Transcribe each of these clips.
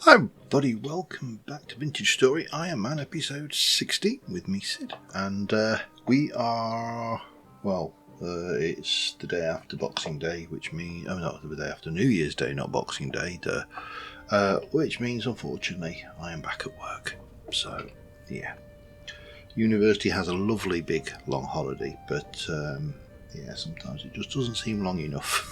Hi buddy, welcome back to Vintage Story IronMan episode 60 with me Sid, and we are, it's the day after Boxing Day, which means, not the day after New Year's Day, not Boxing Day, which means unfortunately I am back at work. So yeah, university has a lovely big long holiday, but sometimes it just doesn't seem long enough.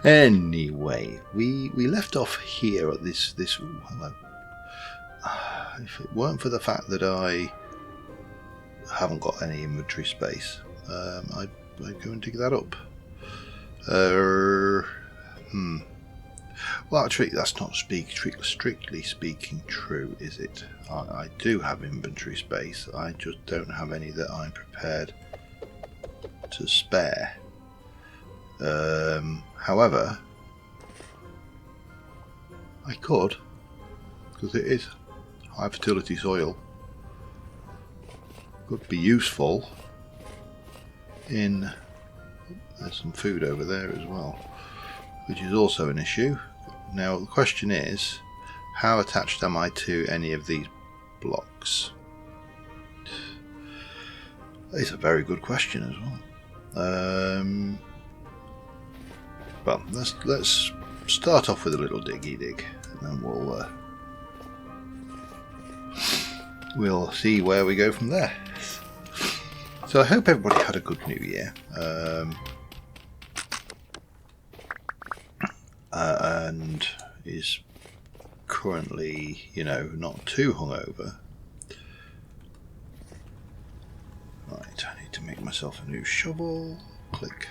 Anyway, we left off here at this hello. If it weren't for the fact that I haven't got any inventory space, I'd go and dig that up. Well, actually, that's not strictly speaking true, is it? I do have inventory space. I just don't have any that I'm prepared to spare. However, I could, because it is high fertility soil, could be useful in, there's some food over there as well, which is also an issue. Now the question is, how attached am I to any of these blocks? It's a very good question as well. Well, let's start off with a little diggy dig, and then we'll see where we go from there. So I hope everybody had a good New Year, and is currently, not too hungover. Right, I need to make myself a new shovel. Click.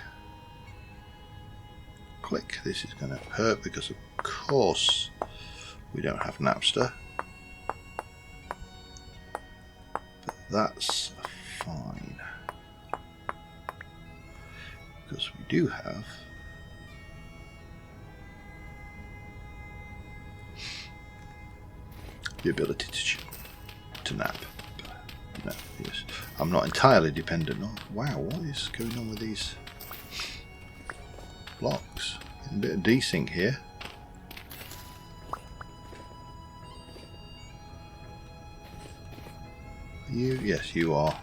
Click. This is going to hurt because of course we don't have Napster, but that's fine because we do have the ability to nap. No, yes. I'm not entirely dependent on. Wow, what is going on with these blocks? A bit of desync here. You? Yes, you are.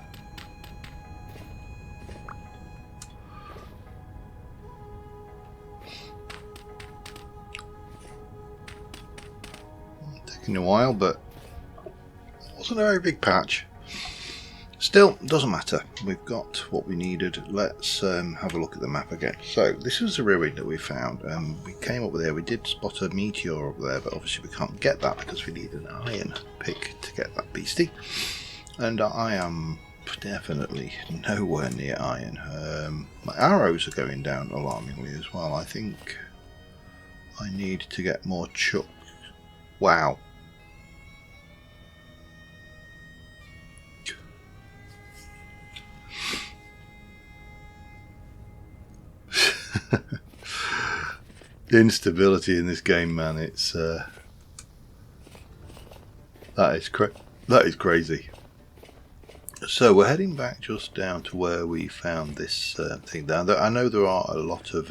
Taking a while, but it wasn't a very big patch. Still, doesn't matter. We've got what we needed. Let's have a look at the map again. So, this was a ruin that we found. We came up there. We did spot a meteor up there, but obviously we can't get that because we need an iron pick to get that beastie. And I am definitely nowhere near iron. My arrows are going down alarmingly as well. I think I need to get more chuck. Wow. The instability in this game, man, it's that is crazy. So we're heading back just down to where we found this thing down there. I know there are a lot of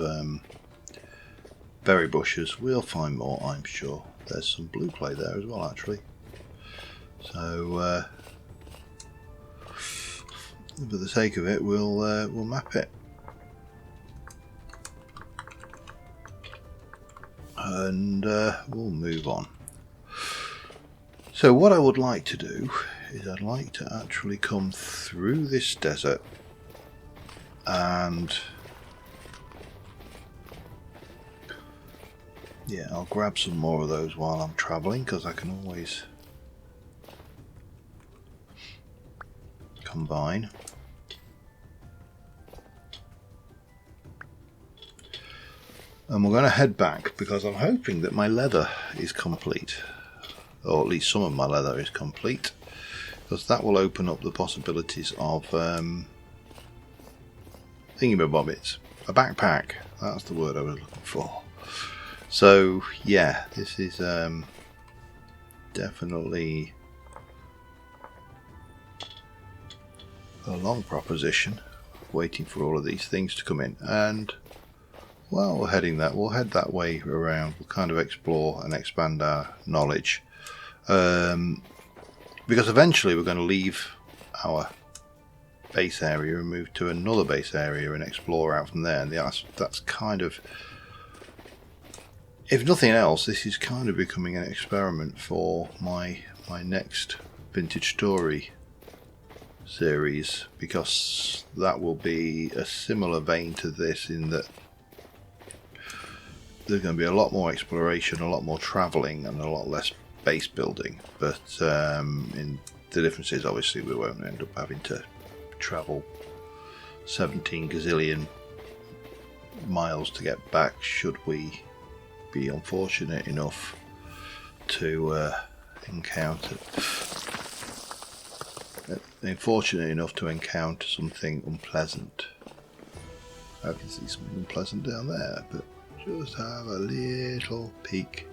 berry bushes. We'll find more, I'm sure. There's some blue clay there as well, actually. So for the sake of it, we'll map it. And we'll move on. So what I would like to do is I'd like to actually come through this desert and yeah, I'll grab some more of those while I'm travelling because I can always combine. And we're going to head back because I'm hoping that my leather is complete, or at least some of my leather is complete, because that will open up the possibilities of thingamabobbits. A backpack, that's the word I was looking for. So yeah, this is definitely a long proposition, waiting for all of these things to come in. And while we're heading that, we'll head that way around. We'll kind of explore and expand our knowledge. Because eventually we're going to leave our base area and move to another base area and explore out from there. And that's kind of, if nothing else, this is kind of becoming an experiment for my next vintage story series, because that will be a similar vein to this, in that there's going to be a lot more exploration, a lot more travelling, and a lot less base building. But in the difference is, obviously, we won't end up having to travel 17 gazillion miles to get back, should we be unfortunate enough to encounter something unpleasant. I can see something unpleasant down there, but just have a little peek.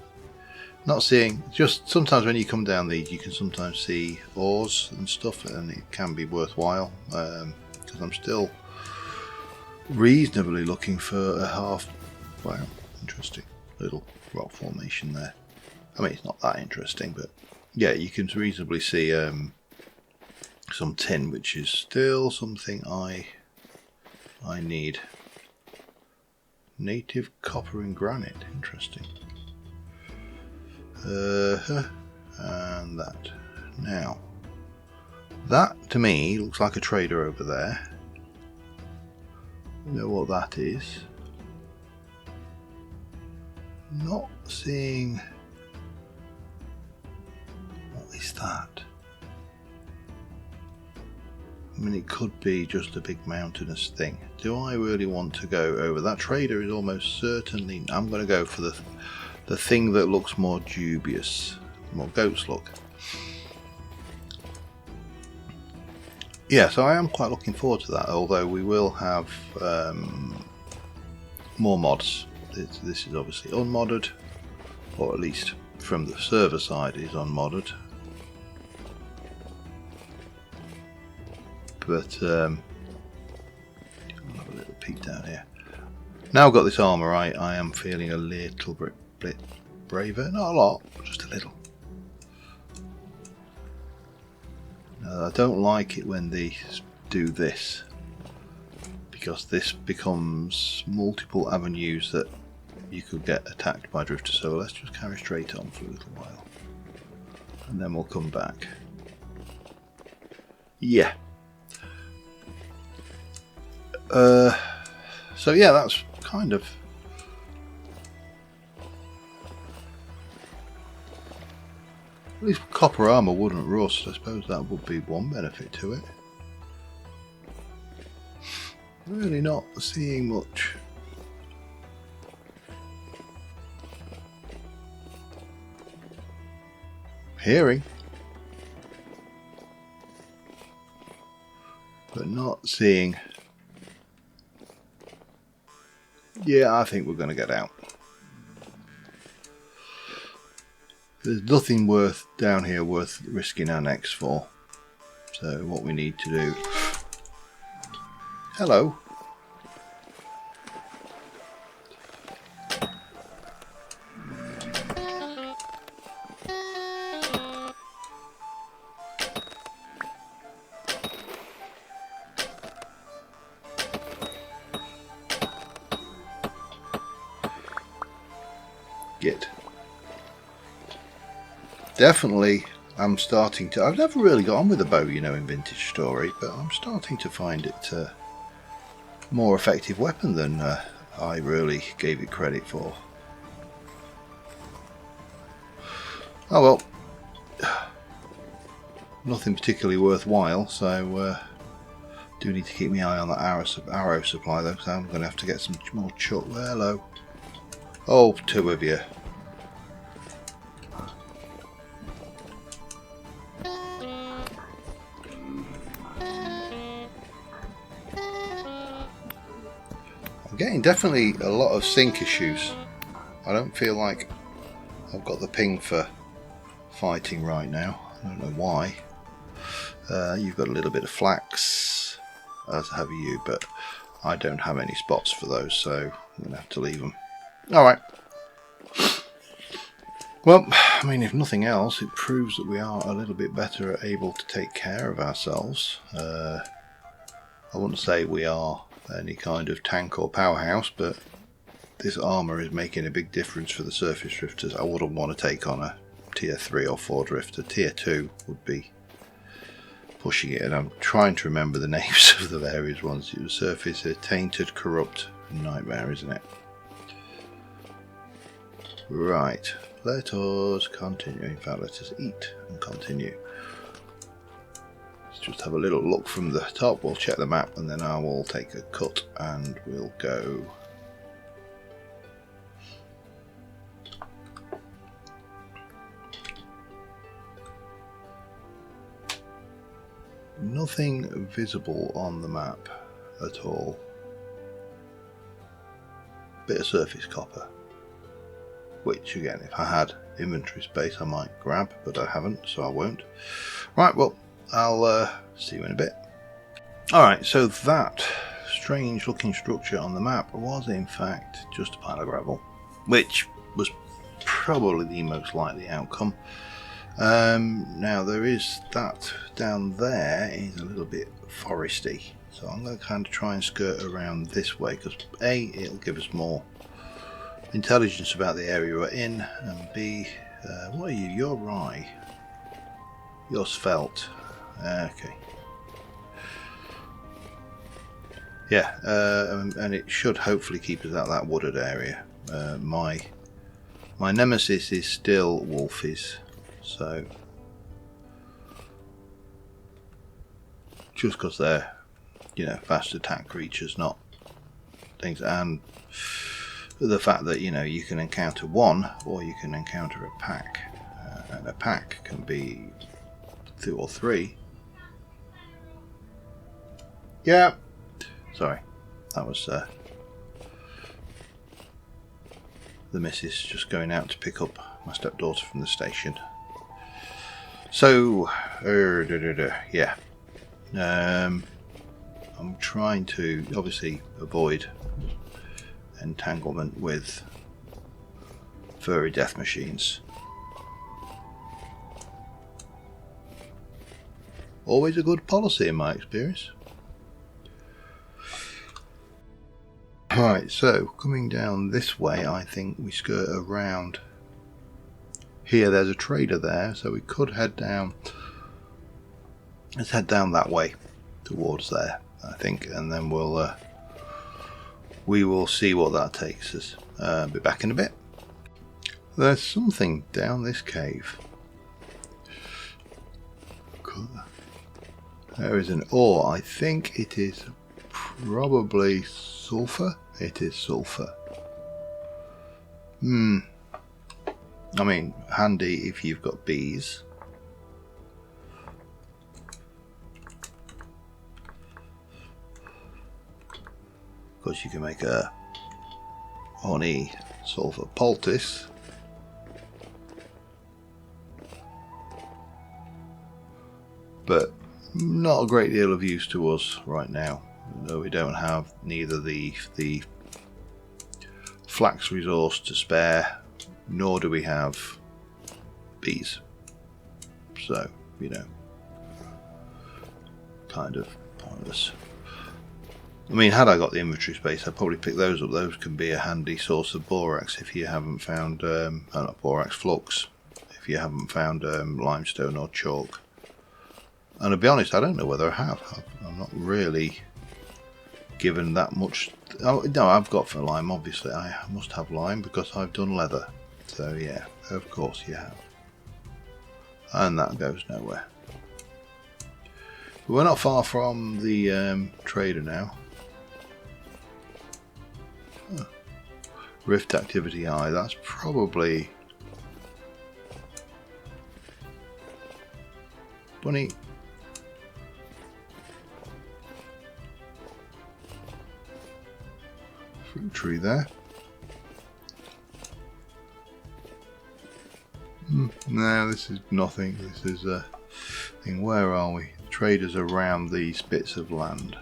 Not seeing, just sometimes when you come down these, you can sometimes see ores and stuff, and it can be worthwhile, because I'm still reasonably looking for a half. Wow, interesting little rock formation there. I mean, it's not that interesting, but yeah, you can reasonably see some tin, which is still something I need. Native copper and granite, interesting. And that. Now, that to me looks like a trader over there. You know what that is? Not seeing. What is that? I mean, it could be just a big mountainous thing. Do I really want to go over? That trader is almost certainly. I'm going to go for the thing that looks more dubious, more goat's look. Yeah, so I am quite looking forward to that, although we will have more mods. This is obviously unmodded, or at least from the server side is unmodded. But I'll have a little peek down here. Now I've got this armour, I am feeling a little bit braver. Not a lot, just a little. I don't like it when they do this, because this becomes multiple avenues that you could get attacked by drifters. So let's just carry straight on for a little while, and then we'll come back. Yeah. So yeah, that's kind of. At least copper armour wouldn't rust. I suppose that would be one benefit to it. Really not seeing much. Hearing. But not seeing. Yeah, I think we're going to get out. There's nothing down here worth risking our necks for. So what we need to do. Hello. Get. Definitely, I'm starting to. I've never really got on with a bow, you know, in Vintage Story, but I'm starting to find it a more effective weapon than I really gave it credit for. Oh well, nothing particularly worthwhile, so do need to keep my eye on that arrow supply though, so I'm going to have to get some more chuck. Hello. Oh, two of you. I'm getting definitely a lot of sync issues. I don't feel like I've got the ping for fighting right now. I don't know why. You've got a little bit of flax, as have you, but I don't have any spots for those, so I'm going to have to leave them. Alright. Well, I mean, if nothing else, it proves that we are a little bit better able to take care of ourselves. I wouldn't say we are any kind of tank or powerhouse, but this armour is making a big difference for the surface drifters. I wouldn't want to take on a tier 3 or 4 drifter. Tier 2 would be pushing it, and I'm trying to remember the names of the various ones. It was surface, tainted, corrupt, nightmare, isn't it? Right, let us continue. In fact, let us eat and continue. Let's just have a little look from the top. We'll check the map, and then I will take a cut and we'll go. Nothing visible on the map at all. Bit of surface copper, which again, if I had inventory space I might grab, but I haven't, so I won't. Right, well, I'll see you in a bit. Alright, so that strange looking structure on the map was in fact just a pile of gravel, which was probably the most likely outcome. Now there is that down there is a little bit foresty, so I'm going to kind of try and skirt around this way, because A, it'll give us more intelligence about the area we're in, and B, what are you? You're rye. You're svelte. Okay. Yeah, and it should hopefully keep us out of that wooded area. My nemesis is still wolfies. So, just because they're, you know, fast attack creatures, not things, and the fact that, you know, you can encounter one or you can encounter a pack, and a pack can be 2 or 3. Yeah, sorry, that was the missus just going out to pick up my stepdaughter from the station. So, yeah, I'm trying to obviously avoid entanglement with furry death machines. Always a good policy in my experience. Alright, so coming down this way, I think we skirt around. Here there's a trader there, so we could head down. Let's head down that way towards there, I think, and then we will see what that takes us. Be back in a bit. There's something down this cave. There is an ore. I think it is probably sulfur. It is sulfur. I mean, handy if you've got bees. Of course, you can make a honey sulfur poultice. But not a great deal of use to us right now. No, we don't have neither the flax resource to spare, nor do we have bees. So, you know, kind of pointless. I mean, had I got the inventory space, I'd probably pick those up. Those can be a handy source of borax if you haven't found, not borax, flux, if you haven't found limestone or chalk. And to be honest, I don't know whether I have. I'm not really given that much. Oh, no, I've got for lime, obviously. I must have lime because I've done leather. So yeah, of course you have. And that goes nowhere. But we're not far from the trader now. Oh. Rift activity high, that's probably... Bunny. Fruit tree there. No, this is nothing. This is a thing. Where are we? The traders around these bits of land.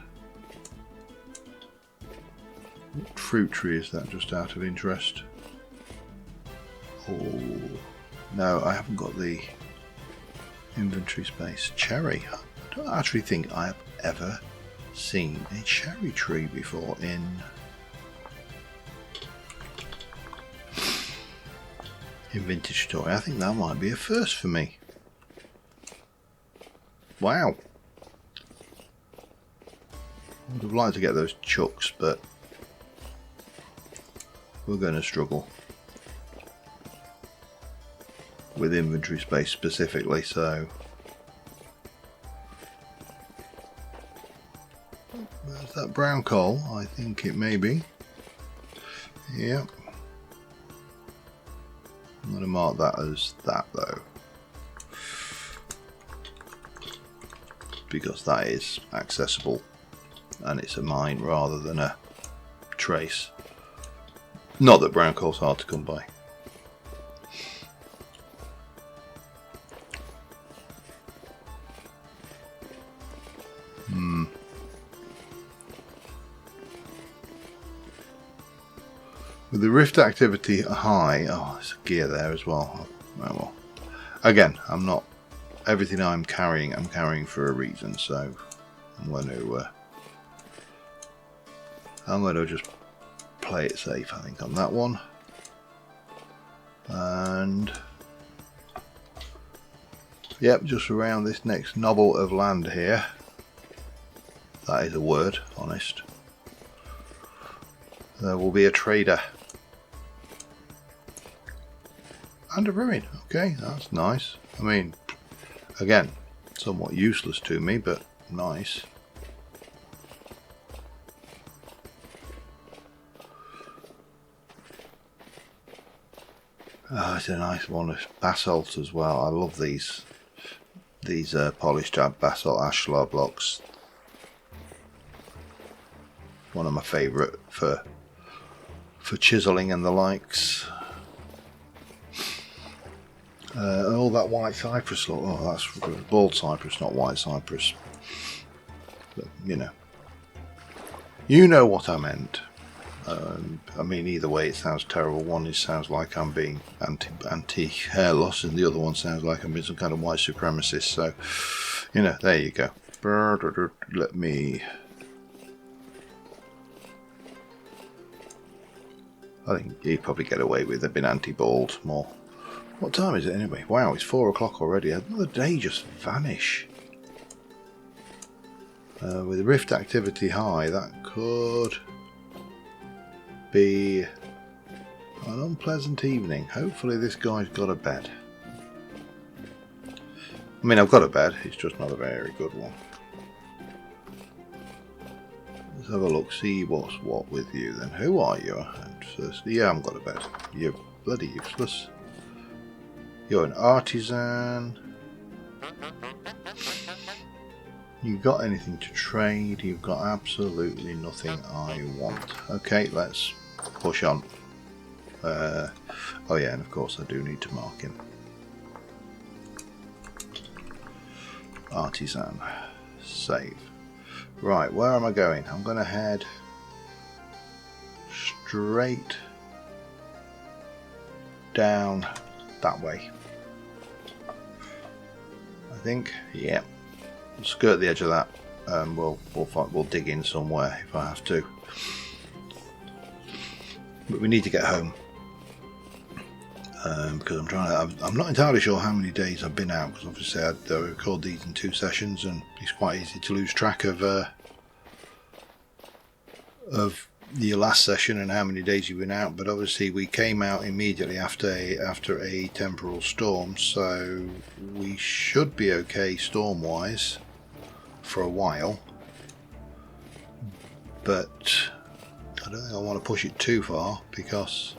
What fruit tree is that, just out of interest? Oh, no, I haven't got the inventory space. Cherry. I don't actually think I have ever seen a cherry tree before in Vintage Toy. I think that might be a first for me. Wow. I would have liked to get those chucks, but we're going to struggle with inventory space specifically, so there's that brown coal. I think it may be. Yep. I'm going to mark that as that though, because that is accessible and it's a mine rather than a trace. Not that brown coal's hard to come by. With the rift activity high, oh, there's a gear there as well. Oh well. Again, I'm not. Everything I'm carrying for a reason. So I'm going to just play it safe, I think, on that one. And yep, just around this next knobble of land here. That is a word, honest. There will be a trader. And a ruin. Okay, that's nice. I mean, again, somewhat useless to me, but nice. Oh, it's a nice one of basalt as well. I love these polished basalt ashlar blocks. One of my favourite for chiselling and the likes. All that white cypress look. Oh, that's bald cypress, not white cypress. But, you know what I meant. I mean, either way, it sounds terrible. One sounds like I'm being anti-hair loss, and the other one sounds like I'm being some kind of white supremacist. So, there you go. Let me. I think you'd probably get away with it being anti-bald more. What time is it anyway? Wow, it's 4 o'clock already. Another day just vanish. With the rift activity high, that could be an unpleasant evening. Hopefully this guy's got a bed. I mean, I've got a bed, it's just not a very good one. Let's have a look, see what's what with you then. Who are you? Yeah, I haven't got a bed. You're bloody useless. You're an artisan. You got anything to trade? You've got absolutely nothing I want. Okay, let's push on. Oh yeah, and of course I do need to mark him. Artisan. Save. Right, where am I going? I'm going to head straight down that way. I think, yeah. We'll skirt the edge of that. We'll dig in somewhere if I have to. But we need to get home because I'm not entirely sure how many days I've been out, because obviously I record these in 2 sessions, and it's quite easy to lose track of your last session and how many days you've been out. But obviously we came out immediately after a temporal storm, so we should be okay storm wise for a while, but I don't think I want to push it too far, because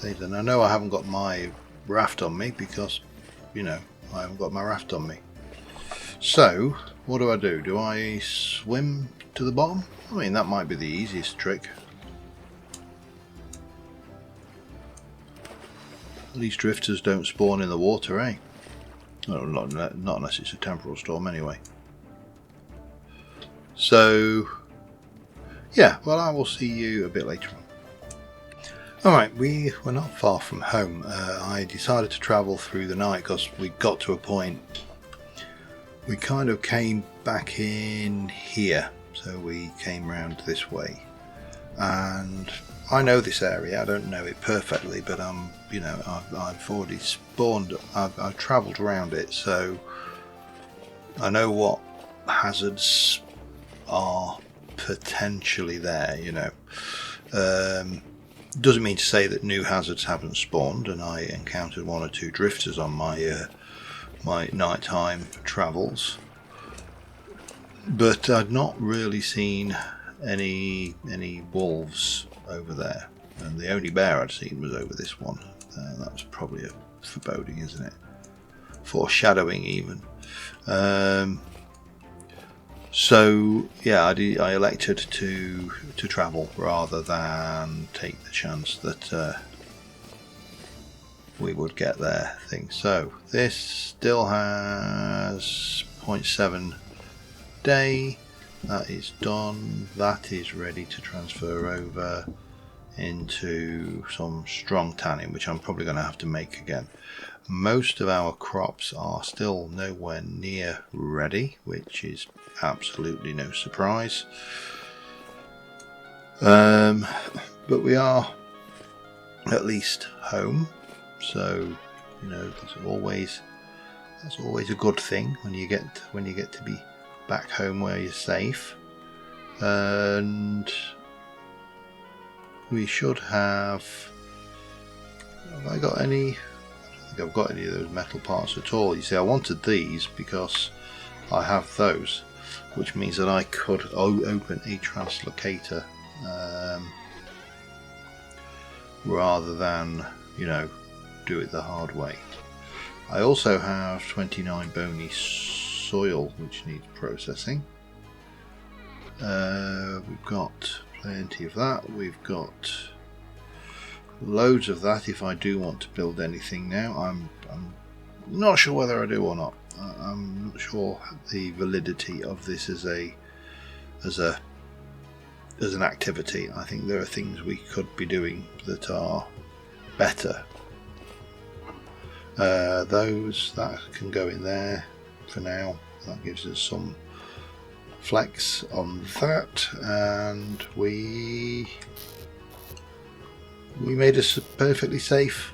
and I know I haven't got my raft on me, because I haven't got my raft on me. So what do? Do I swim to the bottom? I mean, that might be the easiest trick. At least drifters don't spawn in the water, eh? Well, not unless it's a temporal storm anyway. So yeah, well, I will see you a bit later on. Alright, we were not far from home. I decided to travel through the night because we got to a point. We kind of came back in here, so we came round this way. And I know this area. I don't know it perfectly, but you know, I've already spawned. I've travelled around it, so I know what hazards are potentially there. You know, doesn't mean to say that new hazards haven't spawned, and I encountered one or two drifters on my my nighttime travels, but I'd not really seen any wolves over there, and the only bear I'd seen was over this one. That was probably a foreboding, isn't it? Foreshadowing even. So yeah, I elected to travel rather than take the chance that we would get there thing. So this still has 0.7 day. That is done. That is ready to transfer over into some strong tanning, which I'm probably going to have to make again. Most of our crops are still nowhere near ready, which is absolutely no surprise. But we are at least home, so you know that's always a good thing when you get to be back home where you're safe. And we should have I got any? I don't think I've got any of those metal parts at all. You see, I wanted these because I have those, which means that I could open a translocator rather than, you know, do it the hard way. I also have 29 bony soil which needs processing. We've got plenty of that. We've got loads of that if I do want to build anything now. I'm not sure whether I do or not. I'm not sure the validity of this as an activity. I think there are things we could be doing that are better. Those that can go in there for now. That gives us some flex on that, and we made a perfectly safe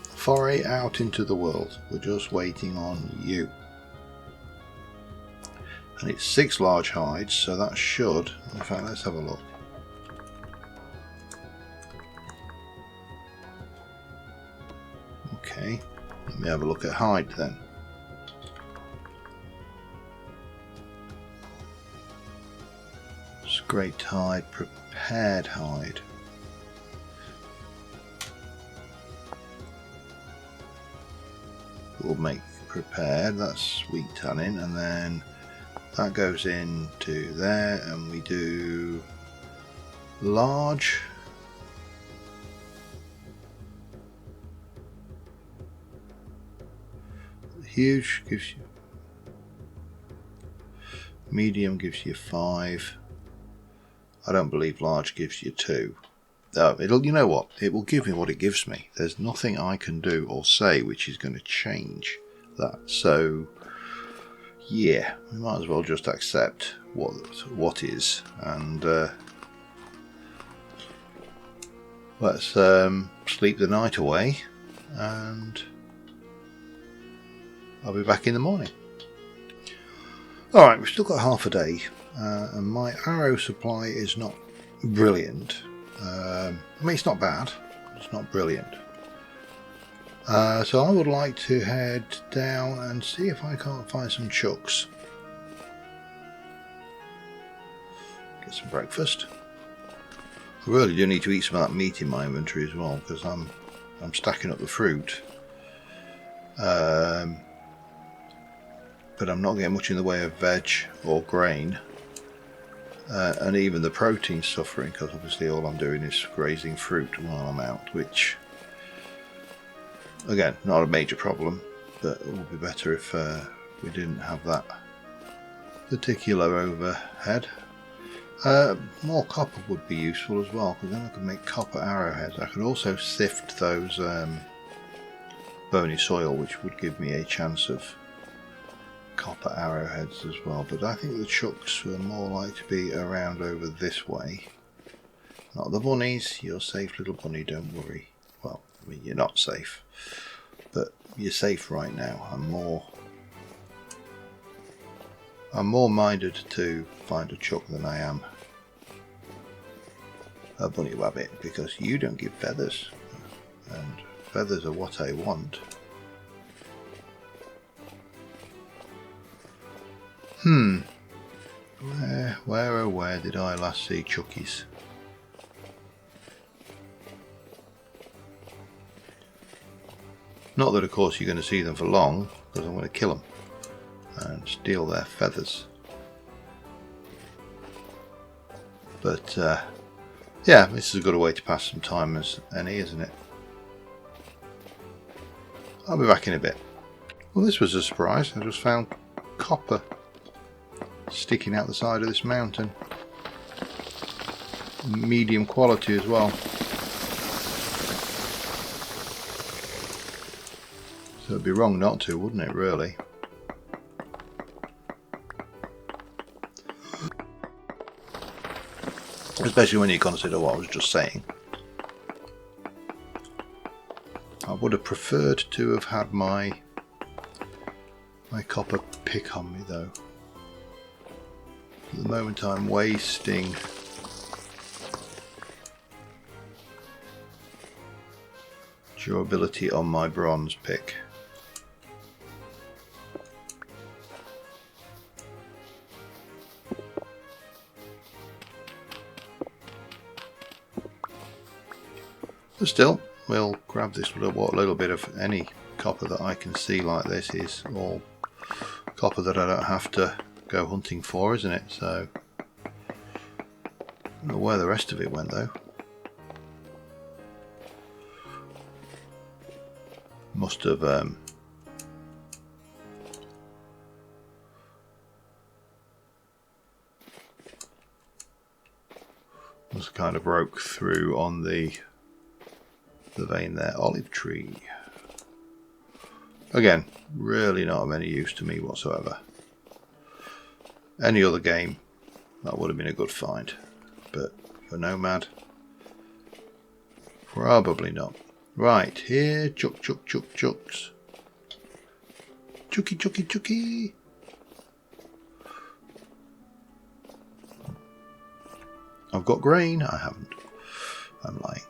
foray out into the world. We're just waiting on you. And it's 6 large hides, so that should, in fact, let's have a look. Okay, let me have a look at hide then. Scraped hide, prepared hide. We'll make prepared, that's sweet tannin, and then that goes into there, and we do large. Huge gives you, medium gives you 5. I don't believe large gives you 2. It'll, you know what? It will give me what it gives me. There's nothing I can do or say which is going to change that. So yeah, we might as well just accept what is, and let's sleep the night away, and I'll be back in the morning. Alright, we've still got half a day, and my arrow supply is not brilliant. I mean, it's not bad, it's not brilliant. So I would like to head down and see if I can't find some chucks. Get some breakfast. I really do need to eat some of that meat in my inventory as well, because I'm stacking up the fruit. But I'm not getting much in the way of veg or grain. And even the protein's suffering, because obviously all I'm doing is grazing fruit while I'm out, which, again, not a major problem, but it would be better if we didn't have that particular overhead. More copper would be useful as well, because then I could make copper arrowheads. I could also sift those bony soil, which would give me a chance of copper arrowheads as well. But I think the chucks were more like to be around over this way. Not the bunnies. You're safe, little bunny, don't worry. Well, I mean, you're not safe, but you're safe right now. I'm more minded to find a chuck than I am a bunny rabbit, because you don't give feathers, and feathers are what I want. Where did I last see chuckies? Not that of course you're going to see them for long, because I'm going to kill them and steal their feathers. But yeah, this is a good way to pass some time as any, isn't it? I'll be back in a bit. Well, this was a surprise. I just found copper sticking out the side of this mountain. Medium quality as well. So it'd be wrong not to, wouldn't it, really? Especially when you consider what I was just saying. I would have preferred to have had my copper pick on me, though. At the moment I'm wasting durability on my bronze pick. But still, we'll grab this little bit of any copper that I can see like this is all copper that I don't have to go hunting for, isn't it? So I don't know where the rest of it went though. Must have kind of broke through on the vein there. Olive tree. Again, really not of any use to me whatsoever. Any other game, that would have been a good find. But for Nomad, probably not. Right, here, chucks. Chucky. I've got grain. I haven't. I'm lying.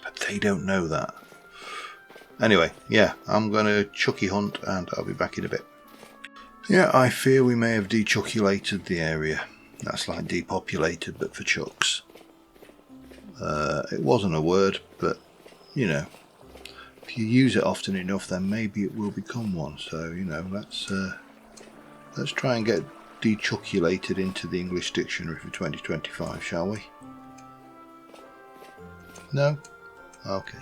But they don't know that. Anyway, yeah, I'm going to chucky hunt and I'll be back in a bit. Yeah, I fear we may have dechuckulated the area. That's like depopulated, but for chucks. It wasn't a word, but, you know, if you use it often enough, then maybe it will become one. So, you know, let's try and get dechuckulated into the English dictionary for 2025, shall we? No? Okay.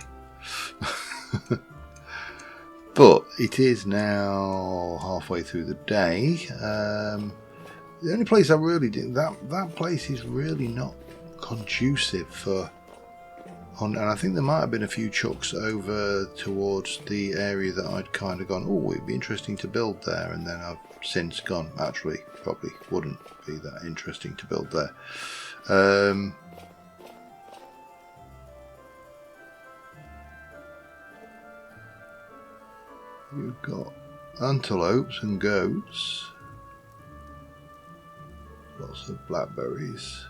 But it is now halfway through the day. The only place I really did that place is really not conducive for hunt, and I think there might have been a few chucks over towards the area that I'd kind of gone, oh, it'd be interesting to build there, and then I've since gone, actually probably wouldn't be that interesting to build there. You've got antelopes and goats, lots of blackberries.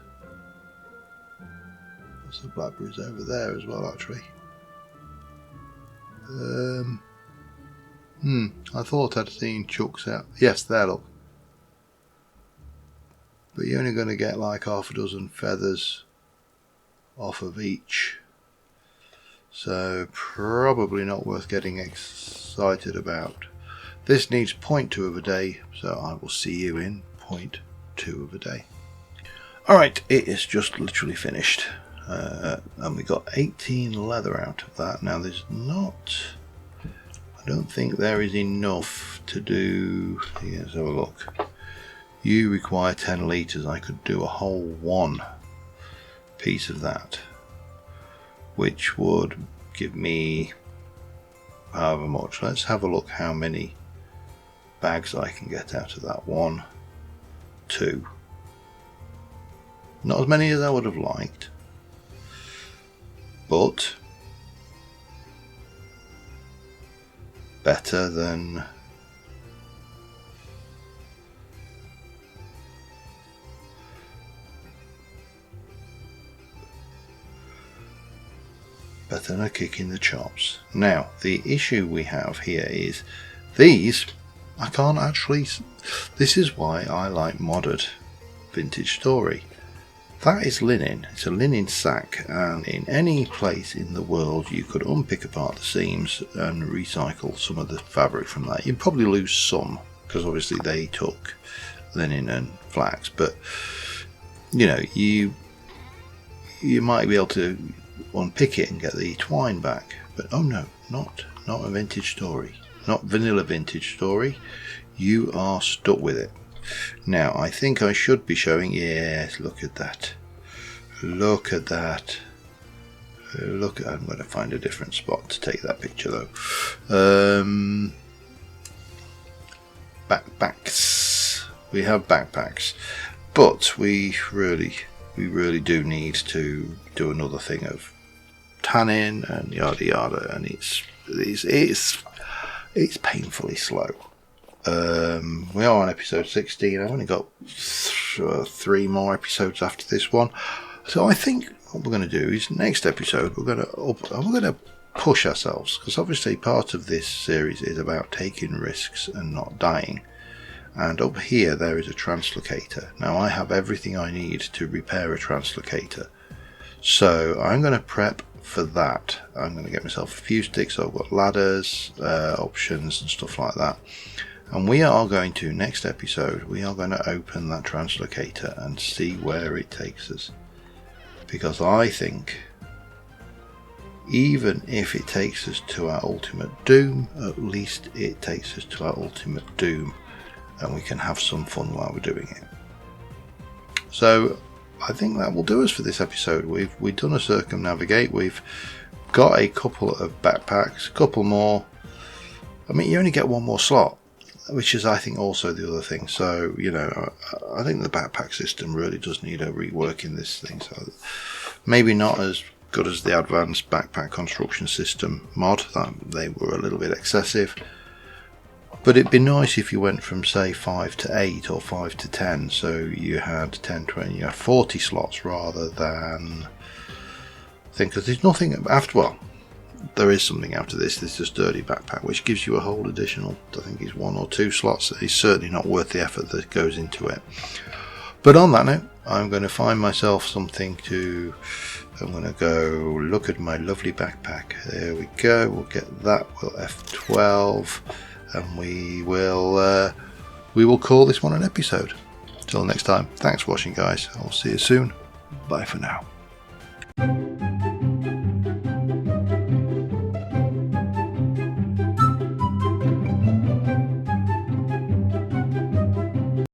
Lots of blackberries over there as well, actually. I thought I'd seen chucks out. Yes, there, look. But you're only going to get like half a dozen feathers off of each. So probably not worth getting excited about. This needs 0.2 of a day, so I will see you in 0.2 of a day. Alright, it is just literally finished. And we got 18 leather out of that. Now there's not, I don't think there is enough to do, let's have a look. You require 10 litres. I could do a whole one piece of that, which would give me however much. Let's have a look how many bags I can get out of that. 1, 2. Not as many as I would have liked, but better than a kick in the chops. Now the issue we have here is these I can't actually. This is why I like modded Vintage Story. That is linen. It's a linen sack, and in any place in the world you could unpick apart the seams and recycle some of the fabric from that. You'd probably lose some because obviously they took linen and flax, but you know, you might be able to unpick it and get the twine back. But oh no, not a Vintage Story, not vanilla Vintage Story. You are stuck with it. Now I think I should be showing, yes, look at that, look at that, look at, I'm going to find a different spot to take that picture though. Backpacks, we have backpacks, but we really do need to do another thing of tanning and yada yada, and it's painfully slow. We are on episode 16. I've only got 3 more episodes after this one, so I think what we're going to do is next episode we're going to push ourselves, because obviously part of this series is about taking risks and not dying. And up here there is a translocator. Now I have everything I need to repair a translocator, so I'm going to prep for that. I'm going to get myself a few sticks. So I've got ladders, options and stuff like that. And we are going to, next episode, we are going to open that translocator and see where it takes us. Because I think, even if it takes us to our ultimate doom, at least it takes us to our ultimate doom. And we can have some fun while we're doing it. So, I think that will do us for this episode. We've done a circumnavigate. We've got a couple of backpacks, a couple more. I mean, you only get one more slot, which is, I think, also the other thing. So, you know, I think the backpack system really does need a rework in this thing. So, maybe not as good as the advanced backpack construction system mod. They were a little bit excessive. But it'd be nice if you went from, say, 5 to 8 or 5 to 10. So you had 10, 20, you had 40 slots rather than... I think, because there's nothing after, well, there is something after this. This is a sturdy backpack, which gives you a whole additional, I think it's 1 or 2 slots. It's certainly not worth the effort that goes into it. But on that note, I'm going to find myself something to... I'm going to go look at my lovely backpack. There we go. We'll get that. We'll F12. And we will call this one an episode. Till next time, thanks for watching, guys. I'll see you soon. Bye for now.